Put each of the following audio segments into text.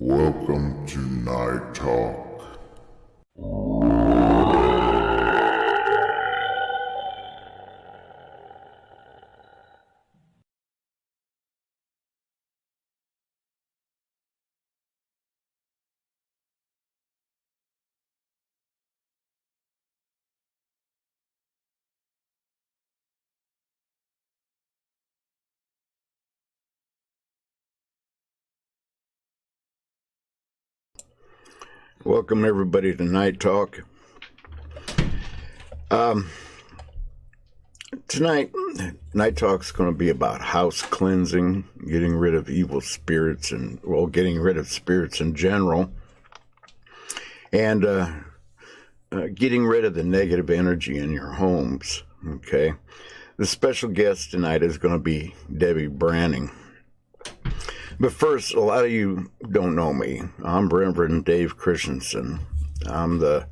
Welcome to Night Talk. Welcome everybody to Night Talk. Tonight, Night Talk's going to be about house cleansing, getting rid of evil spirits, and getting rid of spirits in general, and getting rid of the negative energy in your homes. Okay, the special guest tonight is going to be Debe Branning. But first, a lot of you don't know me. I'm Reverend Dave Christensen. I'm the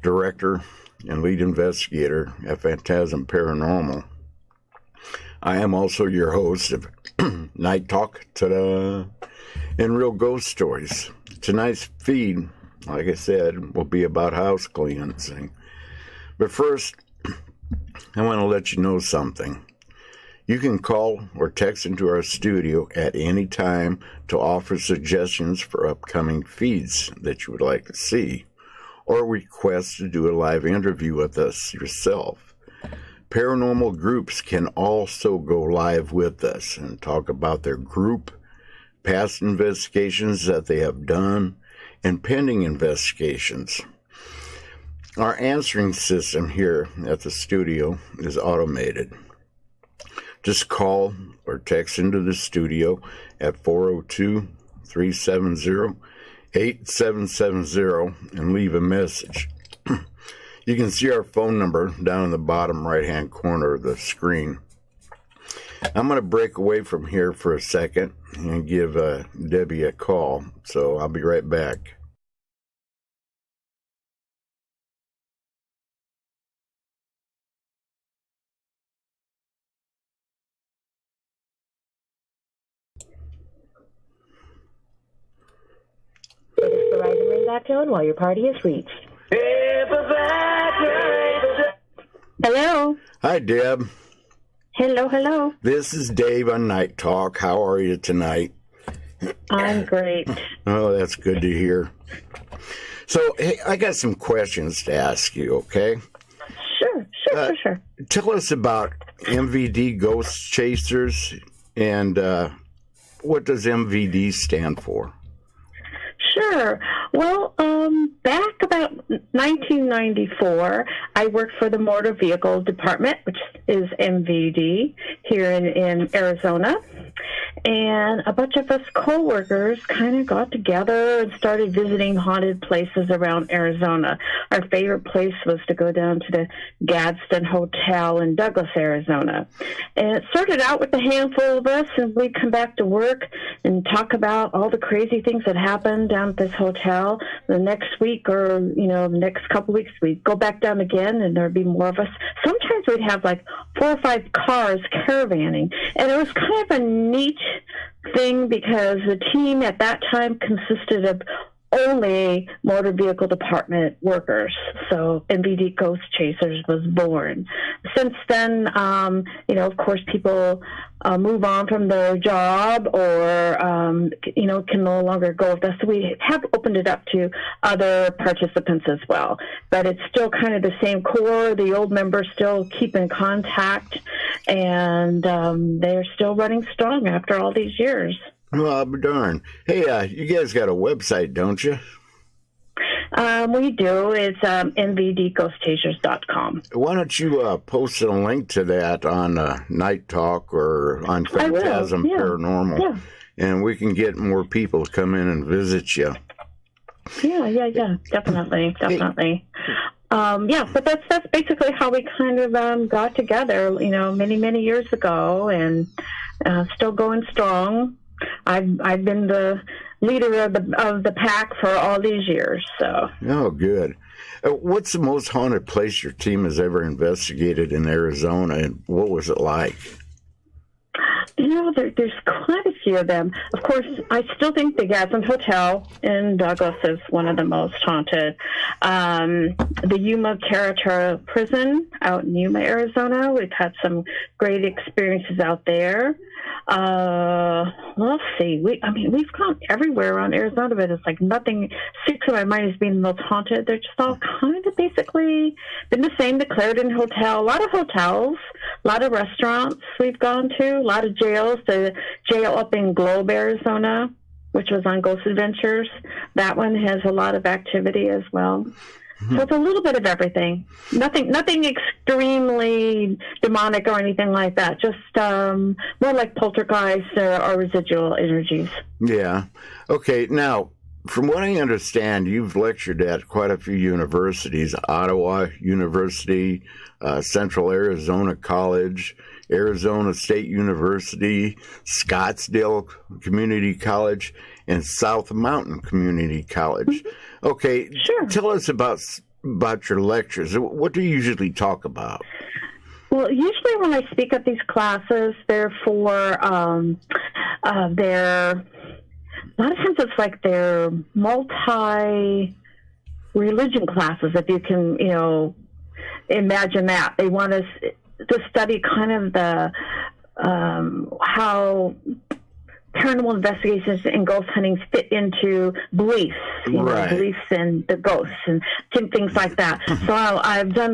director and lead investigator at Phantasm Paranormal. I am also your host of Night Talk, ta-da, and Real Ghost Stories. Tonight's feed, like I said, will be about house cleansing. But first, I want to let you know something. You can call or text into our studio at any time to offer suggestions for upcoming feeds that you would like to see, or request to do a live interview with us yourself. Paranormal groups can also go live with us and talk about their group, past investigations that they have done, and pending investigations. Our answering system here at the studio is automated. Just call or text into the studio at 402-370-8770 and leave a message. You can see our phone number down in the bottom right-hand corner of the screen. I'm going to break away from here for a second and give Debbie a call, so I'll be right back. It is the right and ring that tone while your party is reached. Hello. Hi, Deb. Hello. This is Dave on Night Talk. How are you tonight? I'm great. Oh, that's good to hear. So, hey, I got some questions to ask you, okay? Sure. Tell us about MVD Ghost Chasers and what does MVD stand for? Sure. Well, back about 1994, I worked for the Motor Vehicle Department, which is MVD, here in Arizona. And a bunch of us co-workers kind of got together and started visiting haunted places around Arizona. Our favorite place was to go down to the Gadsden Hotel in Douglas, Arizona. And it started out with a handful of us, and we'd come back to work and talk about all the crazy things that happened down at this hotel. The next week or, the next couple weeks, we'd go back down again, and there'd be more of us. Sometimes we'd have like 4 or 5 cars caravanning. And it was kind of a neat thing because the team at that time consisted of only motor vehicle department workers. So MVD Ghost Chasers was born. Since then, of course, people move on from their job or, can no longer go with us. So we have opened it up to other participants as well. But it's still kind of the same core. The old members still keep in contact, and they're still running strong after all these years. Well, I'll be darned. Hey, you guys got a website, don't you? We do. It's mvdghostchasers.com. Why don't you post a link to that on Night Talk or on Phantasm Paranormal, Yeah. And we can get more people to come in and visit you. Yeah. Definitely. But that's basically how we kind of got together, many years ago, and still going strong. I've been the leader of the pack for all these years. So. Oh, good. What's the most haunted place your team has ever investigated in Arizona, and what was it like? There's quite a few of them. Of course, I still think the Gadsden Hotel in Douglas is one of the most haunted. The Yuma Territorial Prison out in Yuma, Arizona, we've had some great experiences out there. Let's see. We've gone everywhere around Arizona, but it's like nothing sticks in my mind as being the most haunted. They're just all kind of basically been the same. The Clarendon Hotel, a lot of hotels, a lot of restaurants we've gone to, a lot of jails. The jail up in Globe, Arizona, which was on Ghost Adventures, that one has a lot of activity as well. So it's a little bit of everything. Nothing extremely demonic or anything like that. Just more like poltergeist or residual energies. Yeah. Okay. Now, from what I understand, you've lectured at quite a few universities: Ottawa University, Central Arizona College, Arizona State University, Scottsdale Community College, and South Mountain Community College. Okay, sure. Tell us about your lectures. What do you usually talk about? Well, usually when I speak at these classes, they're for a lot of times it's like they're multi-religion classes, if you can, imagine that. They want us to study kind of the how paranormal investigations and ghost hunting fit into beliefs, beliefs in the ghosts and things like that. So I've done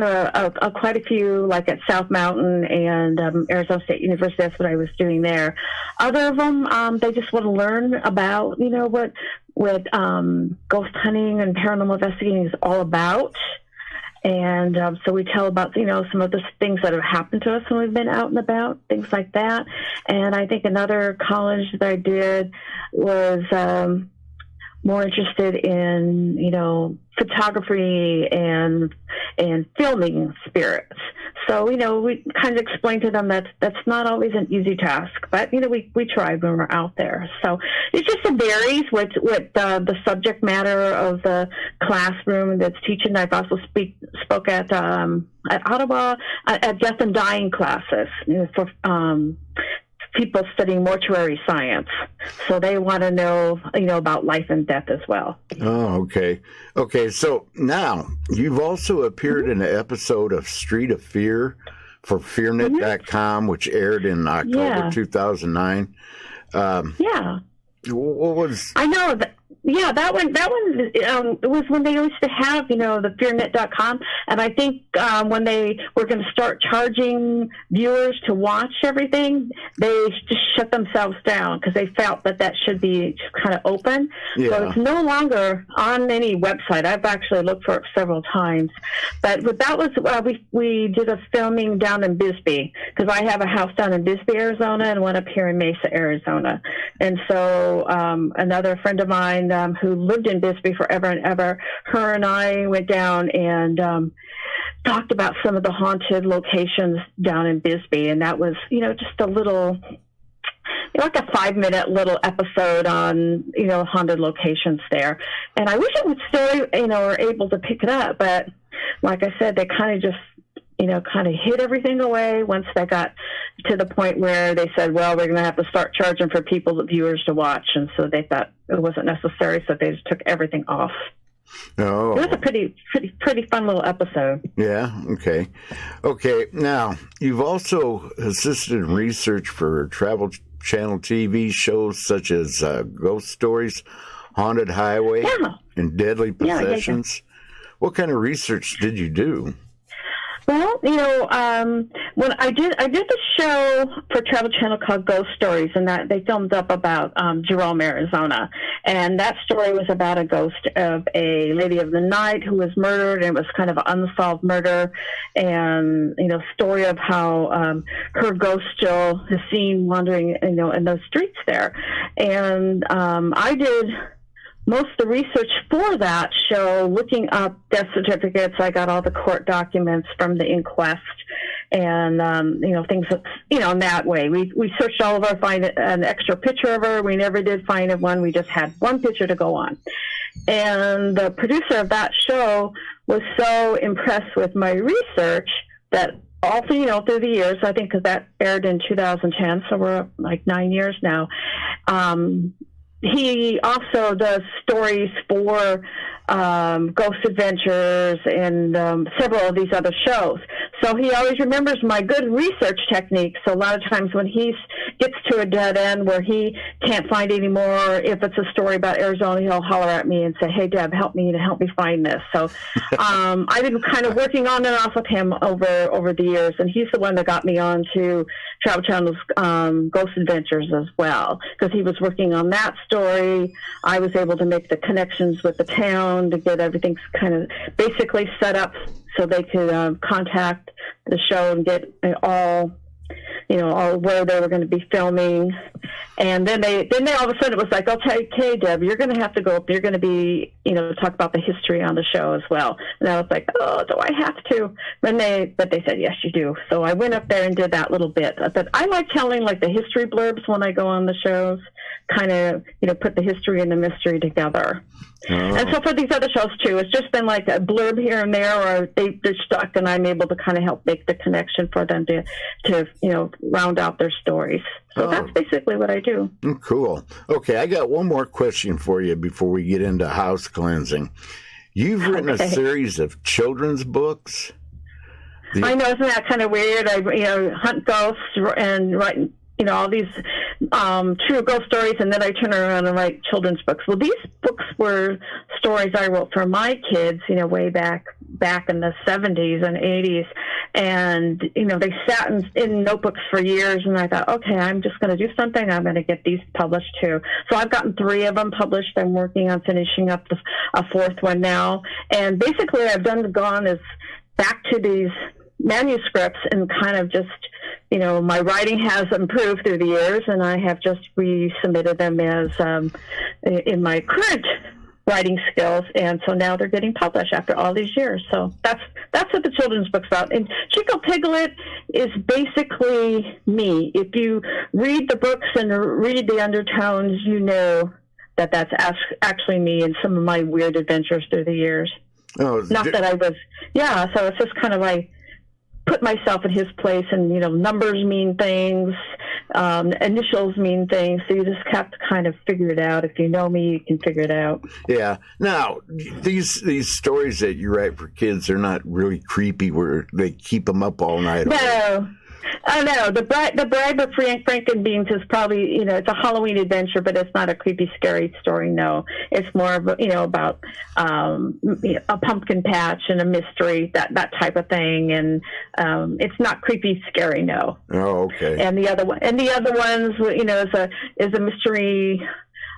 quite a few, like at South Mountain and Arizona State University. That's what I was doing there. Other of them, they just want to learn about, what ghost hunting and paranormal investigating is all about. And so we tell about, some of the things that have happened to us when we've been out and about, things like that. And I think another college that I did was more interested in, photography and filming spirits. So, we kind of explained to them that that's not always an easy task, but, we tried when we're out there. So it just varies with the subject matter of the classroom that's teaching. I've also spoke at Ottawa at death and dying classes, for people studying mortuary science. So they want to know, about life and death as well. Oh, okay. Okay, so now you've also appeared in an episode of Street of Fear for fearnet.com, which aired in October 2009. Yeah. What was... I know that. Yeah, that one it was when they used to have, the fearnet.com. And I think when they were going to start charging viewers to watch everything, they just shut themselves down because they felt that should be kind of open. Yeah. So it's no longer on any website. I've actually looked for it several times. But that was, we did a filming down in Bisbee because I have a house down in Bisbee, Arizona, and one up here in Mesa, Arizona. And so another friend of mine who lived in Bisbee forever and ever, her and I went down and talked about some of the haunted locations down in Bisbee. And that was, just a little, like a 5-minute little episode on, haunted locations there. And I wish it would still, were able to pick it up. But like I said, they kind of just, kind of hid everything away once they got to the point where they said, well, we're going to have to start charging for viewers to watch. And so they thought it wasn't necessary, so they just took everything off. Oh. It was a pretty fun little episode. Yeah, okay. Okay, now, you've also assisted in research for Travel Channel TV shows such as Ghost Stories, Haunted Highway, and Deadly Possessions. What kind of research did you do? Well, when I did the show for Travel Channel called Ghost Stories, and that they filmed up about Jerome, Arizona, and that story was about a ghost of a lady of the night who was murdered, and it was kind of an unsolved murder, and story of how her ghost still is seen wandering, in those streets there, and I did most of the research for that show, looking up death certificates. I got all the court documents from the inquest and, things that, in that way. We searched all of our, find an extra picture of her. We never did find one. We just had one picture to go on. And the producer of that show was so impressed with my research that all through, through the years, I think, because that aired in 2010, so we're like 9 years now. He also does stories for Ghost Adventures and several of these other shows. So he always remembers my good research techniques. So a lot of times when he gets to a dead end where he can't find any more, if it's a story about Arizona, he'll holler at me and say, "Hey, Deb, help me find this." So I've been kind of working on and off with him over the years, and he's the one that got me on to Travel Channel's Ghost Adventures as well, because he was working on that story. I was able to make the connections with the town to get everything kind of basically set up so they could contact the show and get all where they were going to be filming. And then they all of a sudden it was like, "Okay, Deb, you're going to have to go up. You're going to be, talk about the history on the show as well." And I was like, "Oh, do I have to?" But they said, "Yes, you do." So I went up there and did that little bit. But I like telling like the history blurbs when I go on the shows, kind of, put the history and the mystery together. Oh. And so for these other shows too, it's just been like a blurb here and there, or they're stuck, and I'm able to kind of help make the connection for them to round out their stories. So that's basically what I do. Cool. Okay, I got one more question for you before we get into house cleansing. You've written a series of children's books. I know, isn't that kind of weird? I hunt ghosts and write all these true ghost stories, and then I turn around and write children's books. Well, these books were stories I wrote for my kids, way back in the 70s and 80s. And, they sat in notebooks for years, and I thought, okay, I'm just going to do something. I'm going to get these published too. So I've gotten 3 of them published. I'm working on finishing up a 4th one now. And basically I've gone back to these manuscripts and kind of just, my writing has improved through the years, and I have just resubmitted them as in my current writing skills, and so now they're getting published after all these years. So that's what the children's book's about. And Chico Piglet is basically me. If you read the books and read the undertones, that's actually me and some of my weird adventures through the years. Oh, not that I was, so it's just kind of like put myself in his place, and numbers mean things, initials mean things, so you just have to kind of figure it out. If you know me, you can figure it out. Yeah. Now, these stories that you write for kids, they're not really creepy where they keep them up all night. No. Oh, no. The Bribe of Frankenbeans is probably, it's a Halloween adventure, but it's not a creepy, scary story, no. It's more of, about a pumpkin patch and a mystery, that type of thing. And it's not creepy, scary, no. Oh, okay. And the other ones, is a mystery,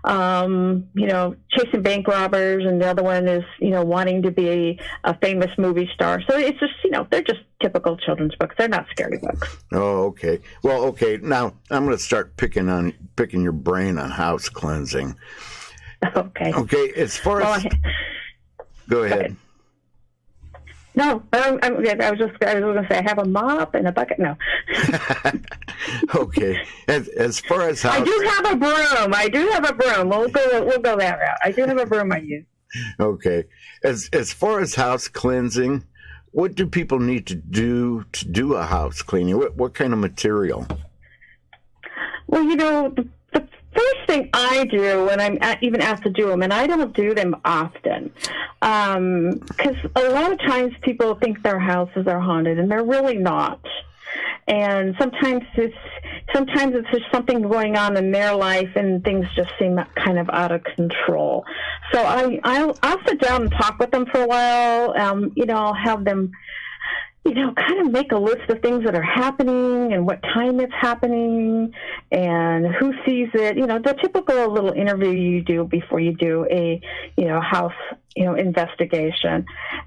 chasing bank robbers, and the other one is, wanting to be a famous movie star. So it's just, they're just typical children's books. They're not scary books. Oh, okay. Well, okay. Now I'm going to start picking your brain on house cleansing. Okay. Okay. As far as, go ahead. No, I was going to say I have a mop and a bucket. No. Okay. As far as house, I do have a broom. We'll go that route. I do have a broom I use. Okay. As far as house cleansing, what do people need to do a house cleaning? What kind of material? Well, the first thing I do when I'm even asked to do them, and I don't do them often, because a lot of times people think their houses are haunted, and they're really not. And sometimes it's just something going on in their life, and things just seem kind of out of control. So I'll sit down and talk with them for a while. I'll have them, kind of make a list of things that are happening and what time it's happening and who sees it. The typical little interview you do before you do a, house, investigation.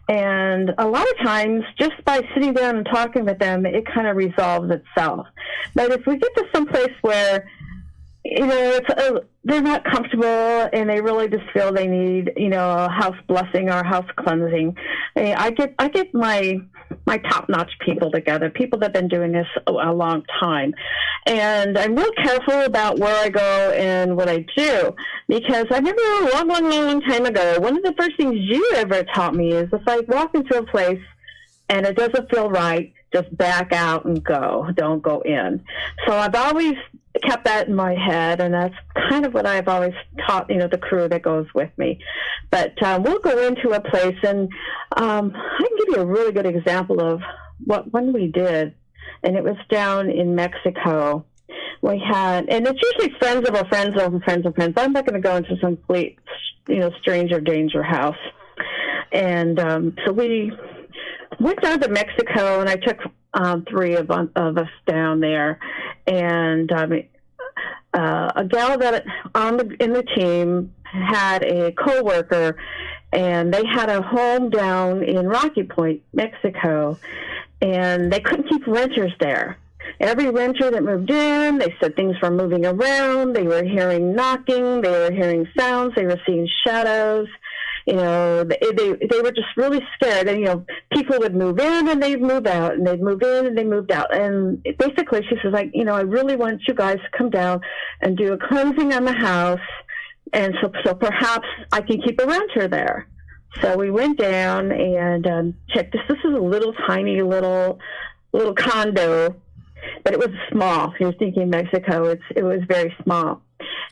And a lot of times, just by sitting down and talking with them, it kind of resolves itself. But if we get to some place where, they're not comfortable and they really just feel they need, a house blessing or a house cleansing, I get my top-notch people together, people that have been doing this a long time. And I'm real careful about where I go and what I do, because I remember a long time ago, one of the first things you ever taught me is if I walk into a place and it doesn't feel right, just back out and go. Don't go in. So I've always kept that in my head, and that's kind of what I've always taught, the crew that goes with me. But we'll go into a place, and I can give you a really good example of when we did, and it was down in Mexico. We had, and it's usually friends of a friends of a friends of friends. I'm not going to go into some complete, stranger danger house. And so we went down to Mexico, and I took 3 of us down there, and a gal that in the team had a coworker, and they had a home down in Rocky Point, Mexico, and they couldn't keep renters there. Every renter that moved in, they said things were moving around. They were hearing knocking. They were hearing sounds. They were seeing shadows. They were just really scared. And, people would move in and they'd move out, and they'd move in and they moved out. And basically she says, I really want you guys to come down and do a cleansing on the house. And so perhaps I can keep a renter there. So we went down and checked this. This is a little tiny little condo, but it was small. You're thinking Mexico, it was very small.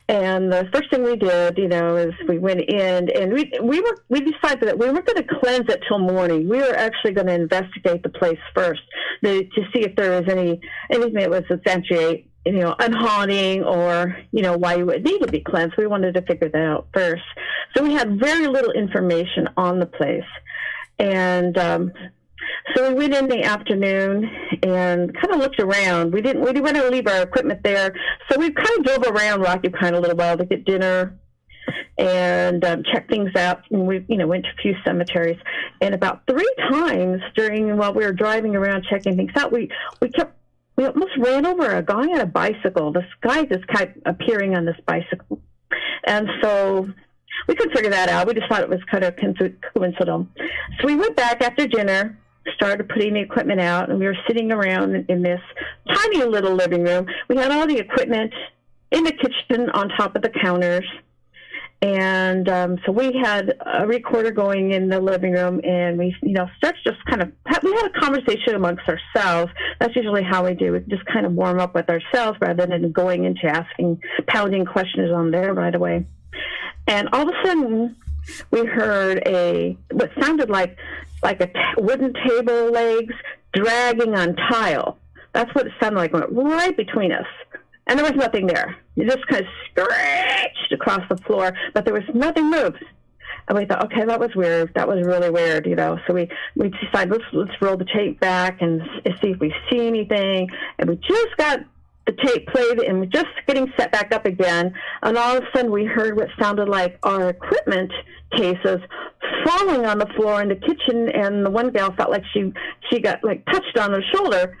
And the first thing we did, is we went in, and we decided that we weren't going to cleanse it till morning. We were actually going to investigate the place first to see if there was anything that was substantiate, unhaunting, or why you would need to be cleansed. We wanted to figure that out first. So we had very little information on the place, and so we went in the afternoon and kind of looked around. We didn't want to leave our equipment there, so we kind of drove around Rocky Point a little while to get dinner and check things out. And we, went to a few cemeteries. And about 3 times while we were driving around checking things out, we almost ran over a guy on a bicycle. This guy just kept appearing on this bicycle, and so we couldn't figure that out. We just thought it was kind of coincidental. So we went back after dinner, started putting the equipment out, and we were sitting around in this tiny little living room. We had all the equipment in the kitchen on top of the counters, and so we had a recorder going in the living room, and we, started just we had a conversation amongst ourselves. That's usually how we do it, just kind of warm up with ourselves rather than going into pounding questions on there right away. And all of a sudden, we heard what sounded like wooden table legs dragging on tile. That's what it sounded like, went right between us. And there was nothing there. It just kind of scratched across the floor, but there was nothing moved. And we thought, okay, that was weird. That was really weird, So we decided, let's roll the tape back and see if we see anything. And we just got the tape played, and we're just getting set back up again, and all of a sudden we heard what sounded like our equipment cases falling on the floor in the kitchen, and the one gal felt like she got touched on the shoulder.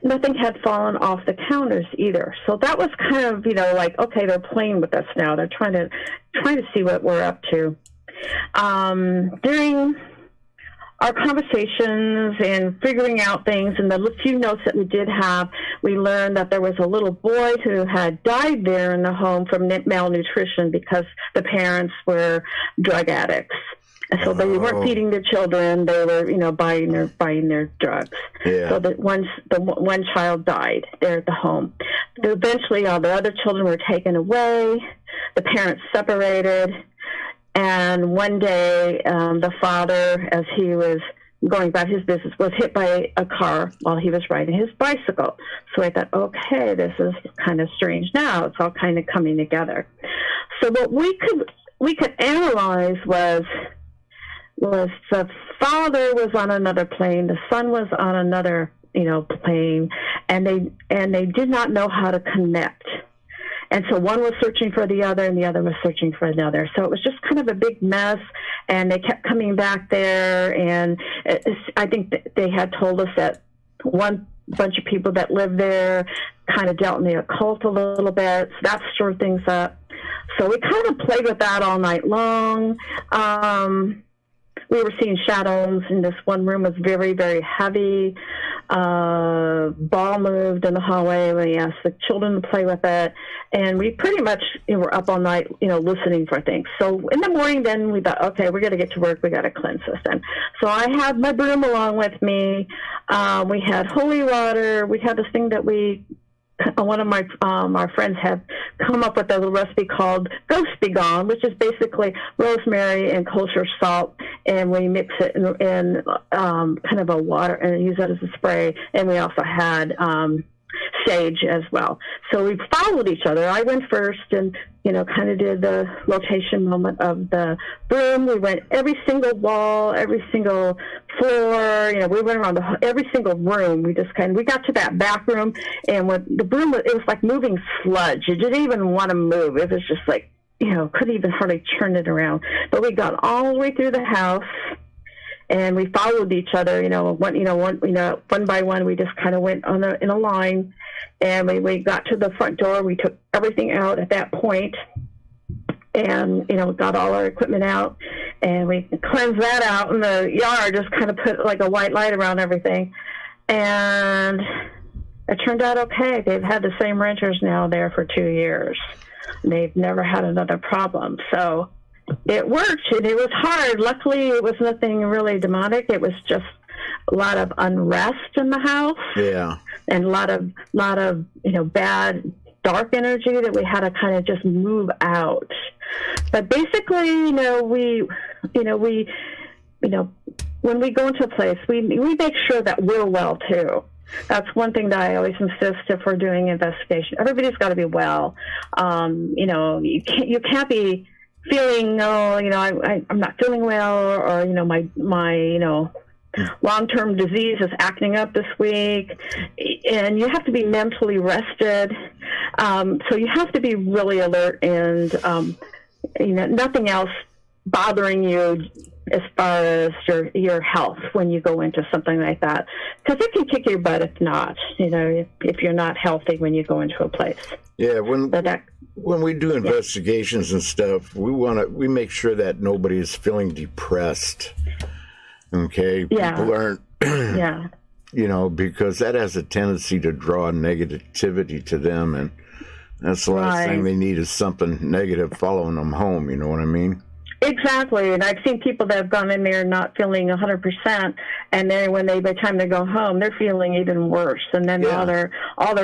Nothing had fallen off the counters either. So that was kind of, okay, they're playing with us now. They're trying to see what we're up to. During our conversations and figuring out things, and the few notes that we did have, we learned that there was a little boy who had died there in the home from malnutrition because the parents were drug addicts. And so they weren't feeding their children; they were, buying their drugs. Yeah. So the one child died there at the home. Eventually, all the other children were taken away. The parents separated. And one day, the father, as he was going about his business, was hit by a car while he was riding his bicycle. So I thought, okay, this is kind of strange now. It's all kind of coming together. So what we could analyze was the father was on another plane, the son was on another, plane, and they did not know how to connect. And so one was searching for the other, and the other was searching for another. So it was just kind of a big mess, and they kept coming back there. And I think that they had told us that one bunch of people that lived there kind of dealt in the occult a little bit. So that stirred things up. So we kind of played with that all night long. We were seeing shadows, and this one room was very, very heavy. ball moved in the hallway. We asked the children to play with it, and we pretty much were up all night, listening for things. So in the morning, then we thought, okay, we got to get to work. We got to cleanse this. And so I had my broom along with me. We had holy water. We had this thing that one of my our friends had come up with a little recipe called Ghost Be Gone, which is basically rosemary and kosher salt, and we mix it in kind of a water and use that as a spray. And we also had sage as well. So we followed each other. I went first and, kind of did the rotation moment of the broom. We went every single wall, every single floor. We went around every single room. We got to that back room, and with the broom, it was like moving sludge. You didn't even want to move. It was just like, couldn't even hardly turn it around. But we got all the way through the house. And we followed each other, one by one. We just kind of went in a line, and we got to the front door. We took everything out at that point, and we got all our equipment out, and we cleansed that out in the yard. Just kind of put like a white light around everything, and it turned out okay. They've had the same renters now there for 2 years. They've never had another problem. So it worked, and it was hard. Luckily, it was nothing really demonic. It was just a lot of unrest in the house. Yeah. And a lot of bad dark energy that we had to kind of just move out. But basically, when we go into a place, we make sure that we're well too. That's one thing that I always insist if we're doing investigation. Everybody's got to be well. You can't be feeling, I'm not feeling well, or my long-term disease is acting up this week, and you have to be mentally rested. So you have to be really alert, and nothing else bothering you as far as your health when you go into something like that, because it can kick your butt if not, if you're not healthy when you go into a place. Yeah, when we do investigations and stuff, we make sure that nobody is feeling depressed. Okay, yeah. People aren't, yeah, because that has a tendency to draw negativity to them, and that's the last thing they need is something negative following them home. You know what I mean? Exactly, and I've seen people that have gone in there not feeling 100%, and then by the time they go home, they're feeling even worse, and then all their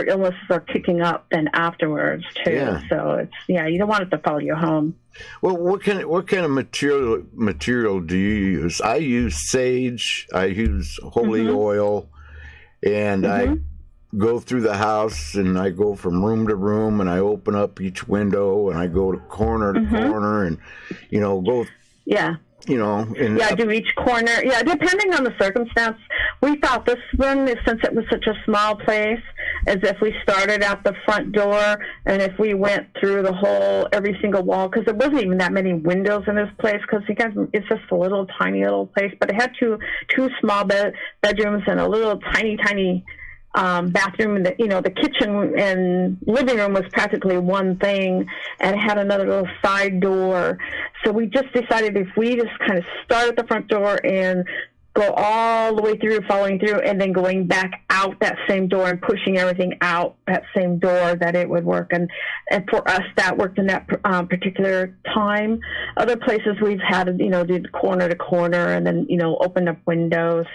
illnesses are kicking up then afterwards too. Yeah. So it's you don't want it to follow you home. Well, what kind of material do you use? I use sage. I use holy oil, and I go through the house, and I go from room to room, and I open up each window, and I go to corner to corner, and go. Yeah. Do each corner. Yeah, depending on the circumstance. We thought this one, since it was such a small place, as if we started at the front door, and if we went through every single wall, because there wasn't even that many windows in this place, because it's just a tiny little place, but it had two small bedrooms and a little tiny bathroom, and the kitchen and living room was practically one thing, and it had another little side door. So we just decided if we just kind of start at the front door and go all the way through, following through, and then going back out that same door and pushing everything out that same door, that it would work. And for us, that worked in that particular time. Other places we've had, did corner to corner and then, opened up windows.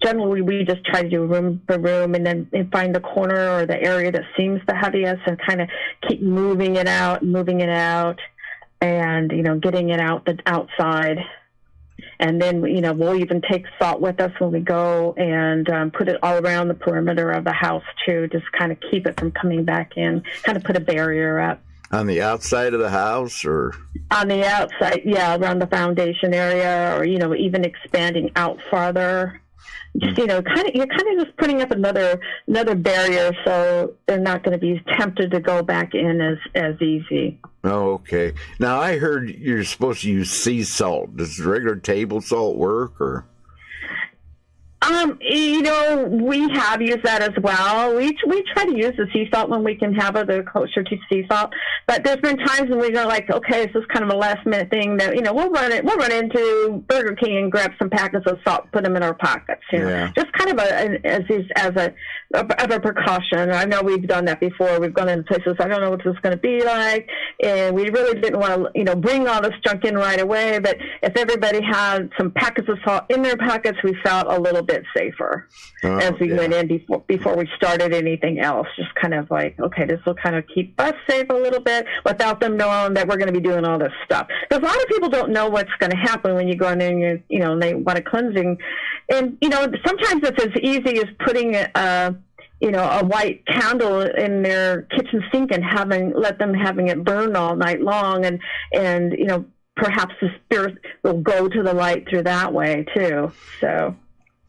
Generally, we just try to do room for room, and then find the corner or the area that seems the heaviest, and kind of keep moving it out, and getting it out the outside. And then, we'll even take salt with us when we go, and put it all around the perimeter of the house too, just kind of keep it from coming back in, kind of put a barrier up. On the outside of the house, or? On the outside, yeah, around the foundation area, or, even expanding out farther. Just, you're kind of just putting up another barrier, so they're not going to be tempted to go back in as easy. Oh, okay. Now, I heard you're supposed to use sea salt. Does regular table salt work, or? We have used that as well. We try to use the sea salt when we can have it closer to sea salt. But there's been times when we go like, okay, this is kind of a last minute thing that we'll run into Burger King and grab some packets of salt, put them in our pockets. Just kind of as a precaution. I know we've done that before. We've gone into places I don't know what this is going to be like, and we really didn't want to bring all this junk in right away. But if everybody had some packets of salt in their pockets, we felt a little bit safer as we went in before we started anything else. Just kind of like, okay, this will kind of keep us safe a little bit without them knowing that we're going to be doing all this stuff. Because a lot of people don't know what's going to happen when you go in there and they want a cleansing. And, sometimes it's as easy as putting a white candle in their kitchen sink and let them having it burn all night long. And perhaps the spirit will go to the light through that way too. So.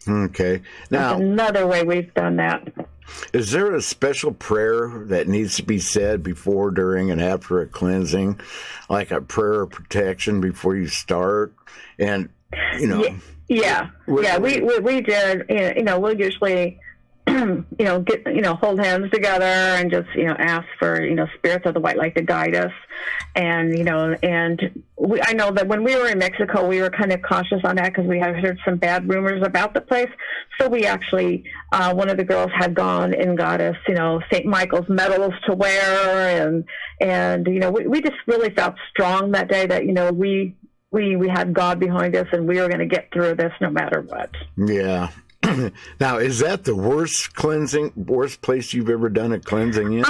Okay. Now, that's another way we've done that. Is there a special prayer that needs to be said before, during, and after a cleansing, like a prayer of protection before you start? And yeah, we did. We'll usually hold hands together and just ask for spirits of the white light to guide us. And I know that when we were in Mexico, we were kind of cautious on that because we had heard some bad rumors about the place. So we actually, one of the girls had gone and got us, St. Michael's medals to wear, and we just really felt strong that day that we had God behind us and we were going to get through this no matter what. Yeah. Now, is that the worst place you've ever done a cleansing in?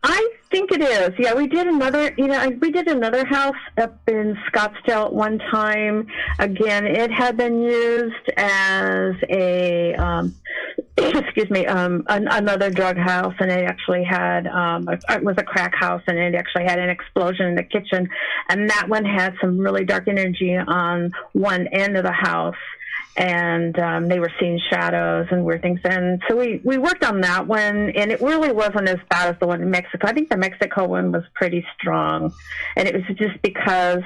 I think it is. Yeah, we did another house up in Scottsdale at one time. Again, it had been used as a another drug house, and it actually had it was a crack house, and it actually had an explosion in the kitchen, and that one had some really dark energy on one end of the house. And they were seeing shadows and weird things. And so we worked on that one, and it really wasn't as bad as the one in Mexico. I think the Mexico one was pretty strong. And it was just because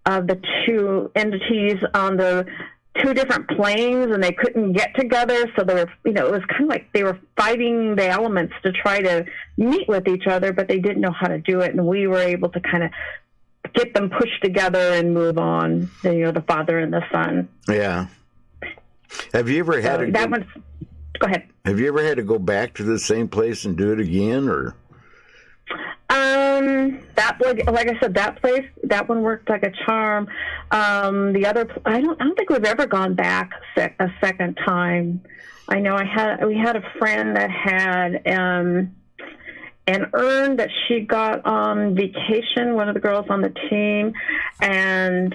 of the two entities on the two different planes, and they couldn't get together. So they were, it was kind of like they were fighting the elements to try to meet with each other, but they didn't know how to do it. And we were able to kind of get them pushed together and move on, the Father and the Son. Yeah. Have you ever had go ahead. Have you ever had to go back to the same place and do it again, or? Like I said, that one worked like a charm. The other, I don't think we've ever gone back a second time. I know we had a friend that had an urn that she got on vacation, one of the girls on the team, and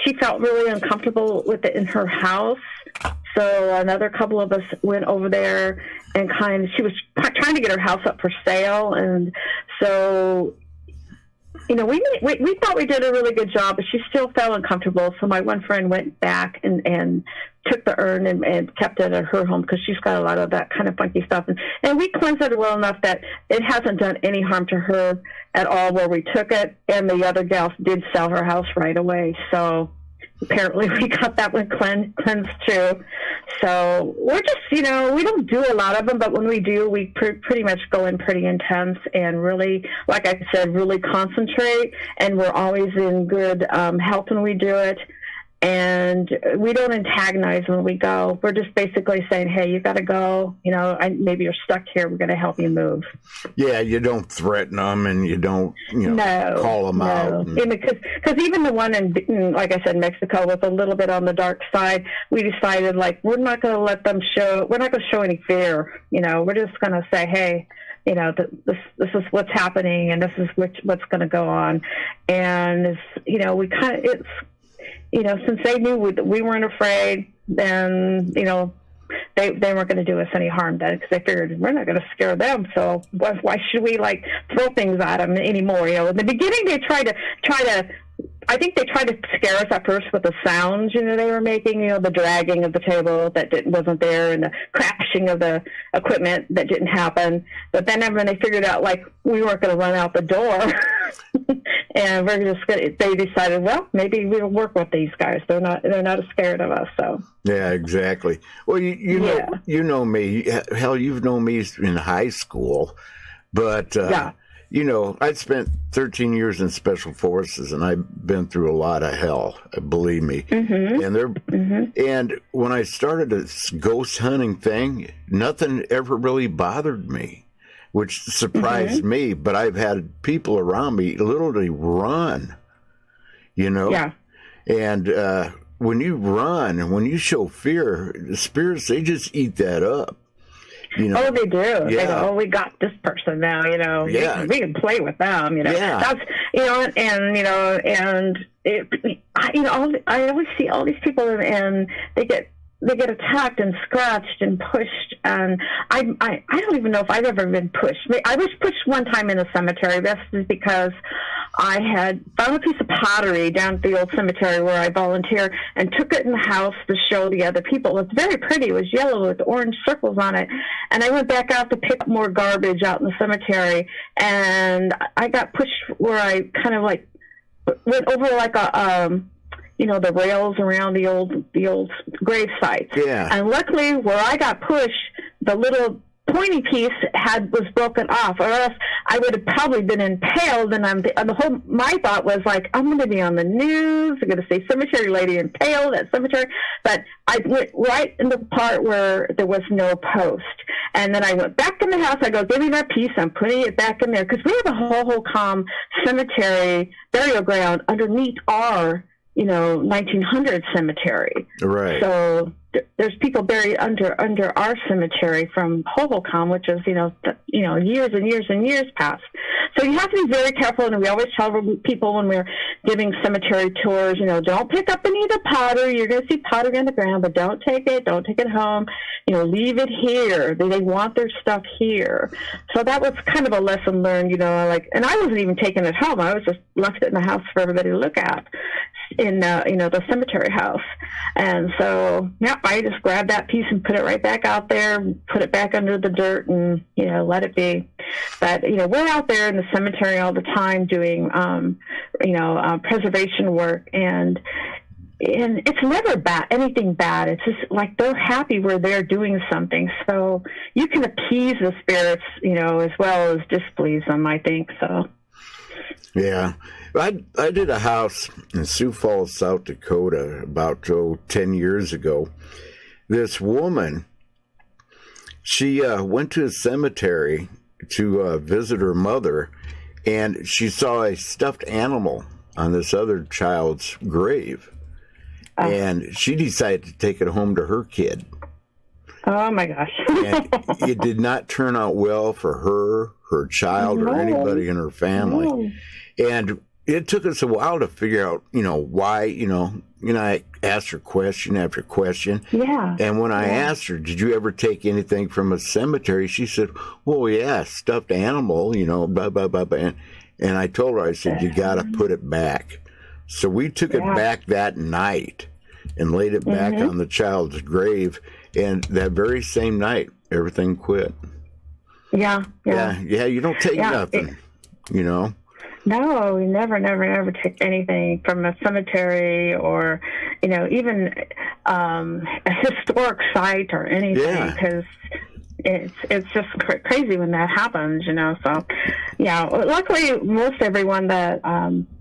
she felt really uncomfortable with it in her house. So another couple of us went over there and she was trying to get her house up for sale. And so, we thought we did a really good job, but she still felt uncomfortable. So my one friend went back and took the urn and kept it at her home because she's got a lot of that kind of funky stuff. And we cleansed it well enough that it hasn't done any harm to her at all where we took it. And the other gals did sell her house right away. So apparently we got that one cleansed too. So we're just, we don't do a lot of them, but when we do, we pretty much go in pretty intense and really, like I said, really concentrate. And we're always in good health when we do it. And we don't antagonize when we go. We're just basically saying, hey, you got to go. Maybe you're stuck here. We're going to help you move. Yeah, you don't threaten them and you don't, call them out. Because even the one in, like I said, Mexico was a little bit on the dark side. We decided, we're not going to let them we're not going to show any fear. We're just going to say, hey, this is what's happening and this is what's going to go on. And, we kind of, since they knew we weren't afraid, then, they weren't going to do us any harm then because they figured we're not going to scare them. So why should we throw things at them anymore? In the beginning, they I think they tried to scare us at first with the sounds, they were making, the dragging of the table that wasn't there and the crashing of the equipment that didn't happen. But then when they figured out, we weren't going to run out the door and they decided, well, maybe we'll work with these guys. They're not as scared of us. So yeah, exactly. Well, you know me. Hell, you've known me in high school, but I'd spent 13 years in Special Forces, and I've been through a lot of hell, believe me. Mm-hmm. And when I started this ghost hunting thing, nothing ever really bothered me, which surprised me. But I've had people around me literally run, Yeah. And when you run, when you show fear, the spirits, they just eat that up. Oh, they do. Yeah. They go, oh, we got this person now, Yeah. we can play with them, Yeah. That's, I always see all these people and they get attacked and scratched and pushed, and I don't even know if I've ever been pushed. I was pushed one time in a cemetery. This is because I had found a piece of pottery down at the old cemetery where I volunteer and took it in the house to show the other people. It was very pretty. It was yellow with orange circles on it. And I went back out to pick up more garbage out in the cemetery, and I got pushed where I kind of like went over like a the rails around the old grave sites. Yeah. And luckily, where I got pushed, the little pointy piece was broken off, or else I would have probably been impaled. And my thought was like, I'm going to be on the news. I'm going to say cemetery lady impaled at cemetery. But I went right in the part where there was no post. And then I went back in the house. I go, give me that piece. I'm putting it back in there. Because we have a Hohokam cemetery burial ground underneath our 1900 cemetery. Right. So there's people buried under our cemetery from Hohokam, which is years and years and years past. So you have to be very careful, and we always tell people when we're giving cemetery tours, don't pick up any of the pottery. You're going to see pottery on the ground, but don't take it home. Leave it here. They want their stuff here. So that was kind of a lesson learned, and I wasn't even taking it home. I was just left it in the house for everybody to look at in the cemetery house. And so I just grabbed that piece and put it right back out there, put it back under the dirt, and let it be. But we're out there in the cemetery all the time doing preservation work, and it's never anything bad. It's just like they're happy where they're doing something, so you can appease the spirits as well as displease them, I think. So yeah. I did a house in Sioux Falls, South Dakota, about 10 years ago. This woman, she went to a cemetery to visit her mother, and she saw a stuffed animal on this other child's grave. And she decided to take it home to her kid. Oh, my gosh. And it did not turn out well for her child, or anybody in her family. No. And it took us a while to figure out, why, I asked her question after question. Yeah. And when I asked her, did you ever take anything from a cemetery? She said, well, yeah, stuffed animal, blah, blah, blah, blah. And I told her, I said, you got to put it back. So we took it back that night and laid it back on the child's grave. And that very same night, everything quit. Yeah. You don't take nothing, No, we never take anything from a cemetery or, even a historic site or anything, because it's just crazy when that happens, So, luckily most everyone that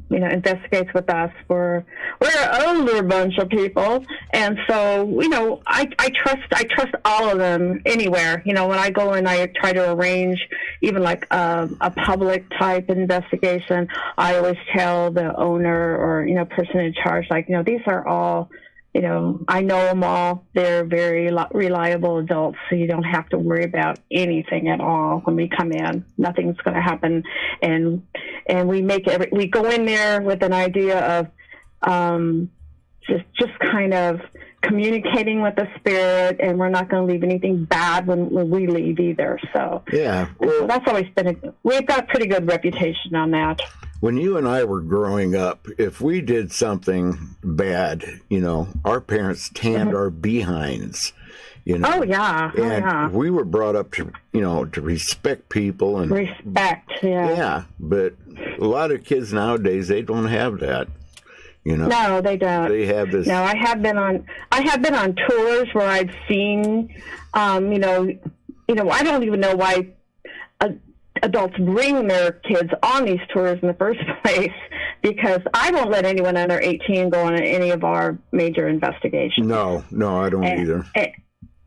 investigates with us, we're an older bunch of people, and so I trust all of them anywhere. When I go and I try to arrange even like a public type investigation, I always tell the owner or person in charge, like, these are all, I know them all. They're very reliable adults, so you don't have to worry about anything at all when we come in. Nothing's going to happen, and we go in there with an idea of just kind of communicating with the spirit, and we're not going to leave anything bad when we leave either. So so that's always we've got a pretty good reputation on that. When you and I were growing up, if we did something bad, our parents tanned our behinds, You know? Oh, yeah. Oh, and yeah. we were brought up to, to respect people. And Respect, yeah. Yeah, but a lot of kids nowadays, they don't have that. No, they don't. They have this. No, I have been on tours where I've seen, I don't even know why adults bring their kids on these tours in the first place, because I won't let anyone under 18 go on any of our major investigations. No, I don't either.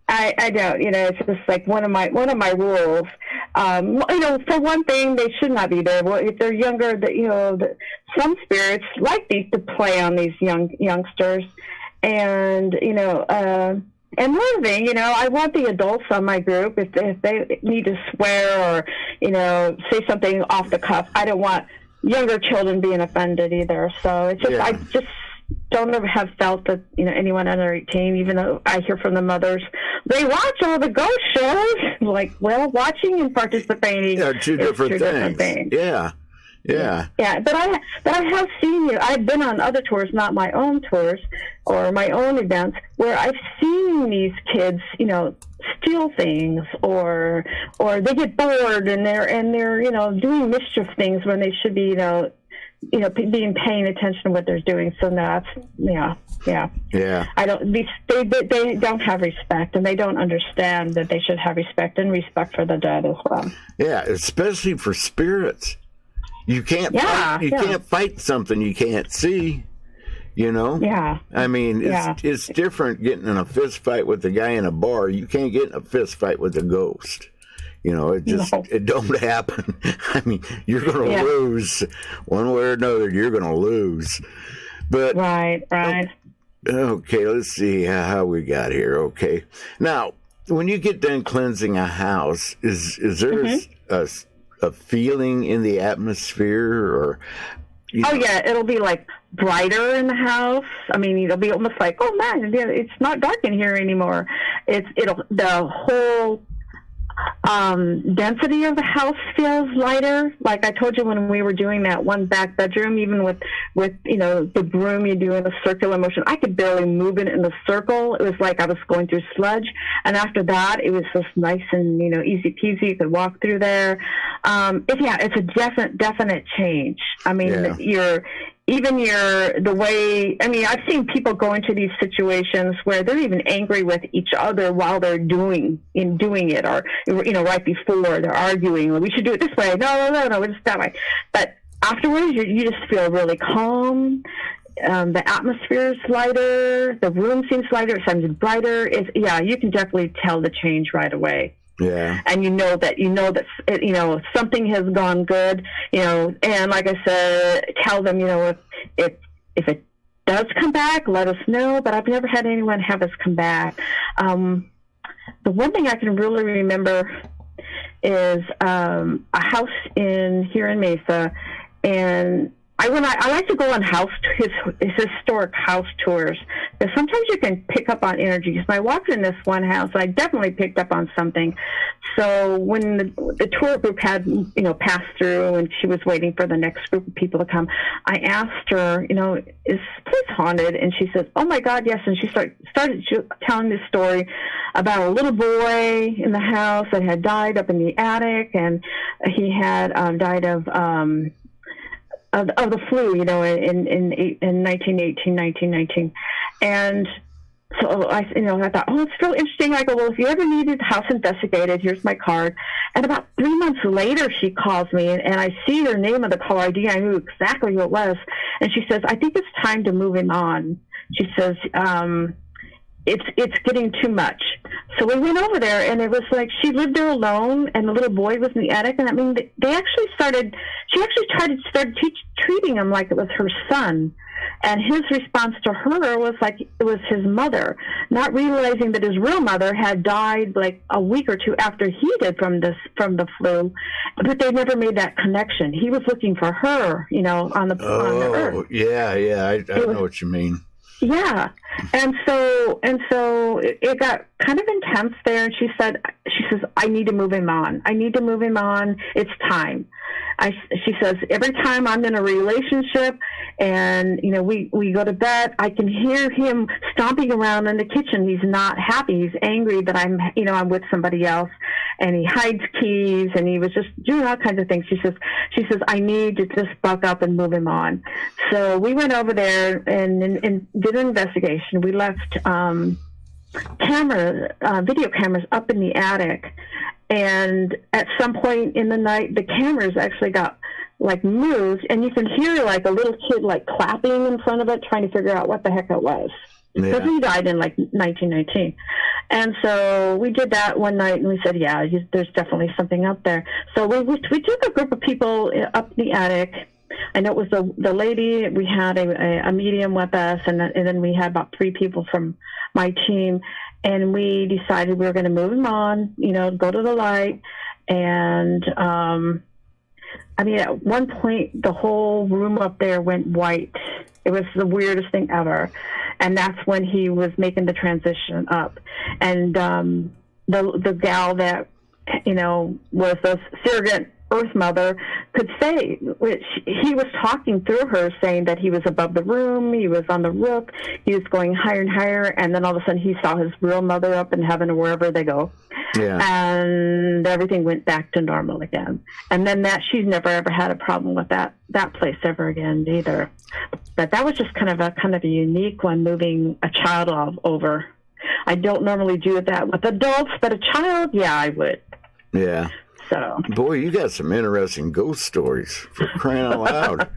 I don't. It's just like one of my rules. For one thing, they should not be there. Well, if they're younger, some spirits like these to play on these youngsters, and and one thing, I want the adults on my group, if they need to swear or say something off the cuff, I don't want younger children being offended either. So it's just I just don't ever have felt that anyone under 18, even though I hear from the mothers, they watch all the ghost shows. Like, well, watching and participating are two different things. Yeah. But I have seen I've been on other tours, not my own tours or my own events, where I've seen these kids, steal things or they get bored and they're doing mischief things when they should be being paying attention to what they're doing. So that's I don't. They don't have respect, and they don't understand that they should have respect for the dead as well. Yeah, especially for spirits. You can't can't fight something you can't see. Yeah. I mean, it's different getting in a fist fight with a guy in a bar. You can't get in a fist fight with a ghost. It don't happen. I mean, you're going to lose one way or another. You're going to lose. But right. Okay, let's see how we got here. Okay, now when you get done cleansing a house, is there a feeling in the atmosphere, or? It'll be like brighter in the house. I mean, it'll be almost like, oh man, it's not dark in here anymore. The whole density of the house feels lighter. Like I told you, when we were doing that one back bedroom, even with the broom, you do in a circular motion, I could barely move it in the circle. It was like I was going through sludge. And after that, it was just nice and easy peasy. You could walk through there. It's a definite change. I mean, the way, I've seen people go into these situations where they're even angry with each other while they're doing it, or, right before they're arguing, well, we should do it this way. No, it's that way. But afterwards, you just feel really calm. The atmosphere is lighter. The room seems lighter. It seems brighter. You can definitely tell the change right away. Yeah. And something has gone good, and like I said, tell them, if it does come back, let us know, but I've never had anyone have us come back. The one thing I can really remember is a house here in Mesa, and I like to go on historic house tours, because sometimes you can pick up on energies. And I walked in this one house, I definitely picked up on something. So when the tour group had, passed through, and she was waiting for the next group of people to come, I asked her, is this place haunted? And she said, oh my God, yes. And she started telling this story about a little boy in the house that had died up in the attic, and he had died of the flu, in 1918, 1919. And so I thought, it's so interesting. I go, well, if you ever needed the house investigated, here's my card. And about 3 months later, she calls me, and I see her name on the caller ID. I knew exactly who it was. And she says, I think it's time to move him on. She says, it's getting too much. So we went over there, and it was like she lived there alone, and the little boy was in the attic. And she actually started treating him like it was her son. And his response to her was like it was his mother, not realizing that his real mother had died like a week or two after he did from the flu. But they never made that connection. He was looking for her, on the earth. Yeah, I know what you mean. Yeah. And so it got kind of intense there. And she says, I need to move him on. I need to move him on. It's time. She says, every time I'm in a relationship and, we go to bed, I can hear him stomping around in the kitchen. He's not happy. He's angry that I'm with somebody else, and he hides keys, and he was just doing all kinds of things. She says, I need to just buck up and move him on. So we went over there and did an investigation. We left video cameras up in the attic. And at some point in the night, the cameras actually got moved, and you can hear a little kid clapping in front of it, trying to figure out what the heck it was. Because he died in 1919. And so we did that one night, and we said, yeah, there's definitely something out there. So we took a group of people up the attic. I know it was the lady. We had a medium with us, and then we had about 3 people from my team. And we decided we were going to move him on, go to the light. And, at one point, the whole room up there went white. It was the weirdest thing ever. And that's when he was making the transition up. And the gal that, was the surrogate Earth Mother could say, which he was talking through her, saying that he was above the room, he was on the roof, he was going higher and higher, and then all of a sudden he saw his real mother up in heaven or wherever they go. Yeah. And everything went back to normal again. And then she's never ever had a problem with that place ever again either. But that was just kind of a unique one, moving a child over. I don't normally do that with adults, but a child, yeah, I would. Yeah. So. Boy, you got some interesting ghost stories, for crying out loud.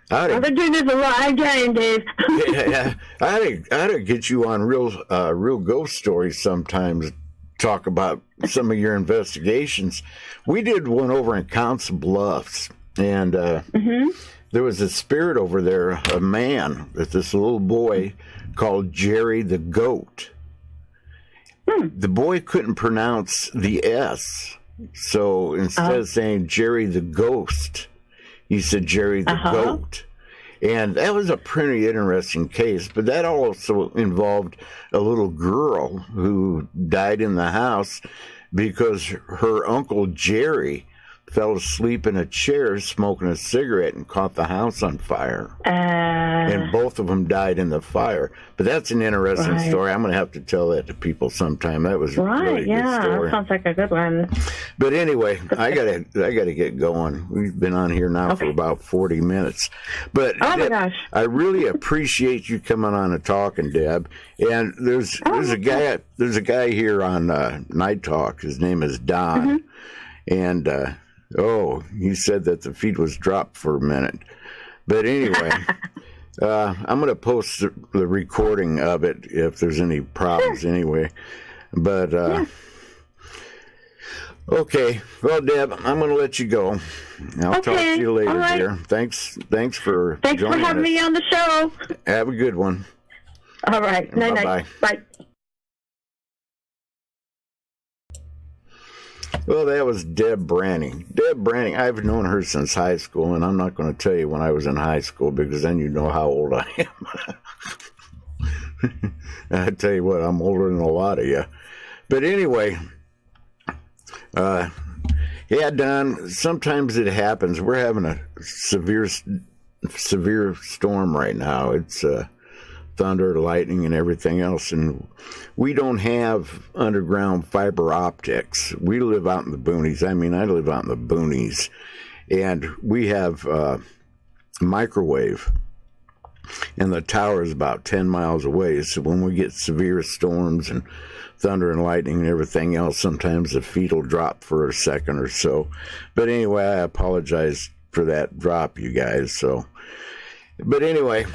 I've been doing this a live game, Dave. Yeah, I ought to get you on real ghost stories sometimes. Talk about some of your investigations. We did one over in Council Bluffs, and there was a spirit over there, a man, with this little boy called Jerry the Goat. The boy couldn't pronounce the S. So instead of saying Jerry the Ghost, he said Jerry the Goat. And that was a pretty interesting case, but that also involved a little girl who died in the house because her Uncle Jerry fell asleep in a chair smoking a cigarette and caught the house on fire. And both of them died in the fire. But that's an interesting story. I'm going to have to tell that to people sometime. That was a really good story. That sounds like a good one. But anyway, I gotta get going. We've been on here now for about 40 minutes. But my gosh, I really appreciate you coming on and talking, Deb. And there's a guy here on Night Talk. His name is Don, and he said that the feed was dropped for a minute. But anyway, I'm going to post the recording of it if there's any problems anyway. But, okay. Well, Deb, I'm going to let you go. I'll talk to you later, dear. Thanks for having me on the show. Have a good one. All right. Night-night. Bye. Well, that was Deb Branning. Deb Branning, I've known her since high school, and I'm not going to tell you when I was in high school because then you know how old I am. I tell you what, I'm older than a lot of you. But anyway, Don, sometimes it happens. We're having a severe storm right now. It's thunder, lightning, and everything else, and we don't have underground fiber optics. We live out in the boonies. I live out in the boonies, and we have microwave, and the tower is about 10 miles away. So when we get severe storms and thunder and lightning and everything else, sometimes the feed will drop for a second or so. But anyway, I apologize for that drop, you guys. But anyway,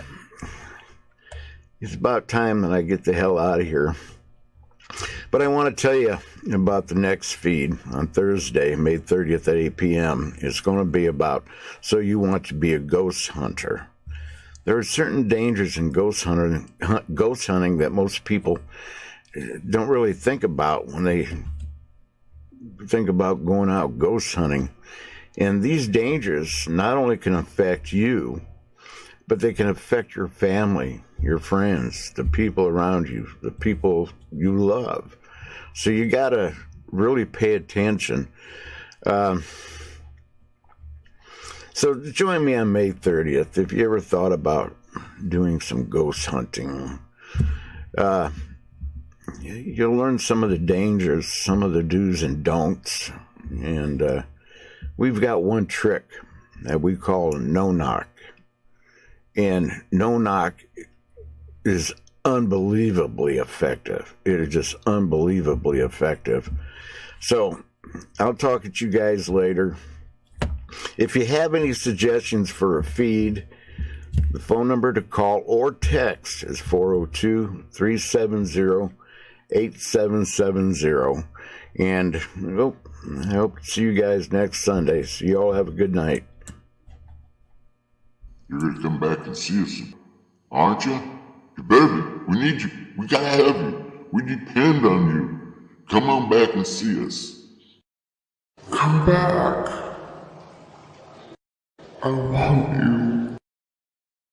it's about time that I get the hell out of here. But I want to tell you about the next feed on Thursday, May 30th at 8 p.m. It's going to be about So You Want to Be a Ghost Hunter. There are certain dangers in ghost hunting that most people don't really think about when they think about going out ghost hunting. And these dangers not only can affect you, but they can affect your family your friends, the people around you, the people you love. So you got to really pay attention. So join me on May 30th if you ever thought about doing some ghost hunting. You'll learn some of the dangers, some of the do's and don'ts. And we've got one trick that we call a no-knock. And no-knock is unbelievably effective. It is just unbelievably effective. So I'll talk to you guys later. If you have any suggestions for a feed, the phone number to call or text is 402-370-8770. And I hope to see you guys next Sunday. So you all have a good night. You're gonna come back and see us, aren't you? You better be. We need you. We gotta have you. We depend on you. Come on back and see us. Come back. I want you.